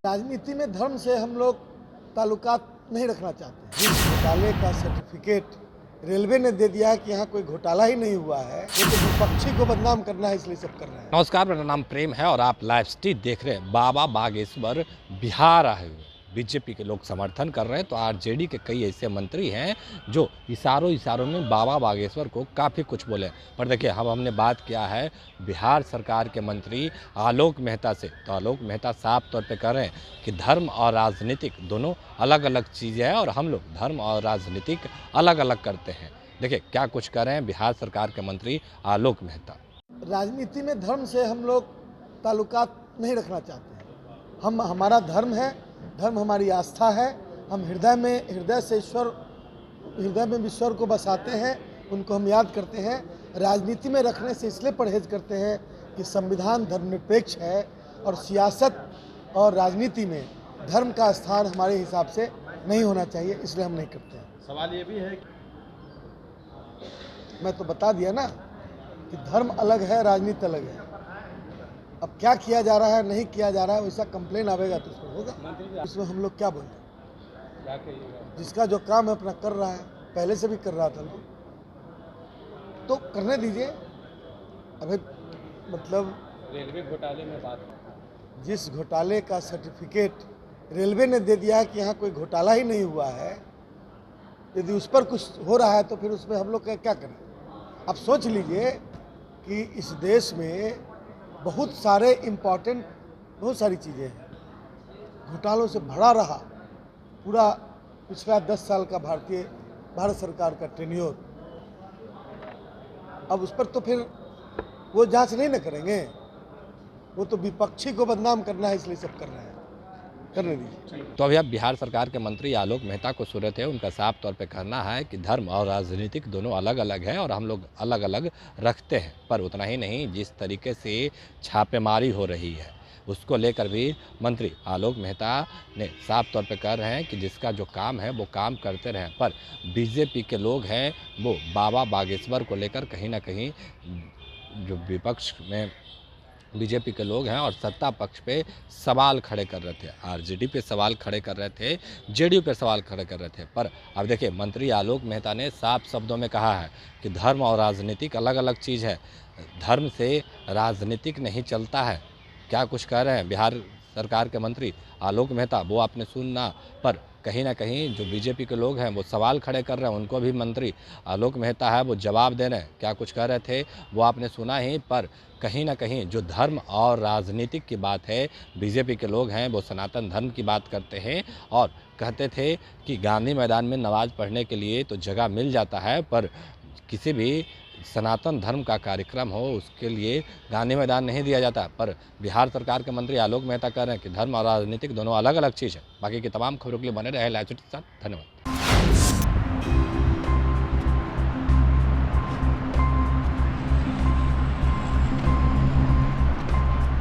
राजनीति में धर्म से हम लोग ताल्लुकात नहीं रखना चाहते। जिस घोटाले का सर्टिफिकेट रेलवे ने दे दिया है कि यहाँ कोई घोटाला ही नहीं हुआ है, वो तो विपक्षी को बदनाम करना है, इसलिए सब कर रहे हैं। नमस्कार, मेरा नाम प्रेम है और आप लाइव स्ट्रीट देख रहे हैं। बाबा बागेश्वर बिहार आए हुए बीजेपी के लोग समर्थन कर रहे हैं, तो आरजेडी के कई ऐसे मंत्री हैं जो इशारों में बाबा बागेश्वर को काफ़ी कुछ बोले। पर देखिए, हमने बात किया है बिहार सरकार के मंत्री आलोक मेहता से, तो आलोक मेहता साफ तौर पे कह रहे हैं कि धर्म और राजनीतिक दोनों अलग अलग चीज़ें हैं और हम लोग धर्म और राजनीतिक अलग अलग करते हैं। देखिए क्या कुछ कर रहे हैं बिहार सरकार के मंत्री आलोक मेहता। राजनीति में धर्म से हम लोग ताल्लुकात नहीं रखना चाहते हैं। हमारा धर्म है, धर्म हमारी आस्था है। हम हृदय में ईश्वर को बसाते हैं, उनको हम याद करते हैं। राजनीति में रखने से इसलिए परहेज करते हैं कि संविधान धर्मनिरपेक्ष है और सियासत और राजनीति में धर्म का स्थान हमारे हिसाब से नहीं होना चाहिए, इसलिए हम नहीं करते हैं। सवाल ये भी है कि मैं तो बता दिया ना कि धर्म अलग है, राजनीति अलग है। अब क्या किया जा रहा है, नहीं किया जा रहा है, वैसा कंप्लेन आवेगा तो उसमें होगा। इसमें हम लोग क्या बोलें? क्या कहिएगा? जिसका जो काम है अपना कर रहा है, पहले से भी कर रहा था लोग, तो करने दीजिए। अभी मतलब रेलवे घोटाले में बात जिस घोटाले का सर्टिफिकेट रेलवे ने दे दिया है कि यहाँ कोई घोटाला ही नहीं हुआ है, यदि उस पर कुछ हो रहा है तो फिर उसमें हम लोग क्या करें? आप सोच लीजिए कि इस देश में बहुत सारी चीज़ें हैं, घोटालों से भरा रहा पूरा पिछला 10 साल का भारत सरकार का टेन्योर। अब उस पर तो फिर वो जांच नहीं न करेंगे, वो तो विपक्षी को बदनाम करना है, इसलिए सब कर रहे हैं। करने दीजिए। तो अभी आप बिहार सरकार के मंत्री आलोक मेहता को सुन रहे थे। उनका साफ तौर पे कहना है कि धर्म और राजनीतिक दोनों अलग अलग है और हम लोग अलग अलग रखते हैं। पर उतना ही नहीं, जिस तरीके से छापेमारी हो रही है उसको लेकर भी मंत्री आलोक मेहता ने साफ तौर पे कह रहे हैं कि जिसका जो काम है वो काम करते रहें। पर बीजेपी के लोग हैं वो बाबा बागेश्वर को लेकर कहीं ना कहीं जो विपक्ष में बीजेपी के लोग हैं और सत्ता पक्ष पे सवाल खड़े कर रहे थे, आरजेडी पे सवाल खड़े कर रहे थे, जेडीयू पे सवाल खड़े कर रहे थे। पर अब देखिए, मंत्री आलोक मेहता ने साफ शब्दों में कहा है कि धर्म और राजनीतिक अलग अलग चीज़ है, धर्म से राजनीतिक नहीं चलता है। क्या कुछ कह रहे हैं बिहार सरकार के मंत्री आलोक मेहता, वो आपने सुनना। पर कहीं ना कहीं जो बीजेपी के लोग हैं वो सवाल खड़े कर रहे हैं, उनको भी मंत्री आलोक मेहता है वो जवाब दे रहे हैं। क्या कुछ कह रहे थे वो आपने सुना ही। पर कहीं ना कहीं जो धर्म और राजनीतिक की बात है, बीजेपी के लोग हैं वो सनातन धर्म की बात करते हैं और कहते थे कि गांधी मैदान में नमाज़ पढ़ने के लिए तो जगह मिल जाता है, पर किसी भी सनातन धर्म का कार्यक्रम हो उसके लिए गांधी मैदान नहीं दिया जाता। पर बिहार सरकार के मंत्री आलोक मेहता कह रहे हैं कि धर्म और राजनीतिक दोनों अलग अलग चीज़ है। बाकी की तमाम खबरों के लिए बने रहे लाइव स्ट्रीट के साथ। धन्यवाद।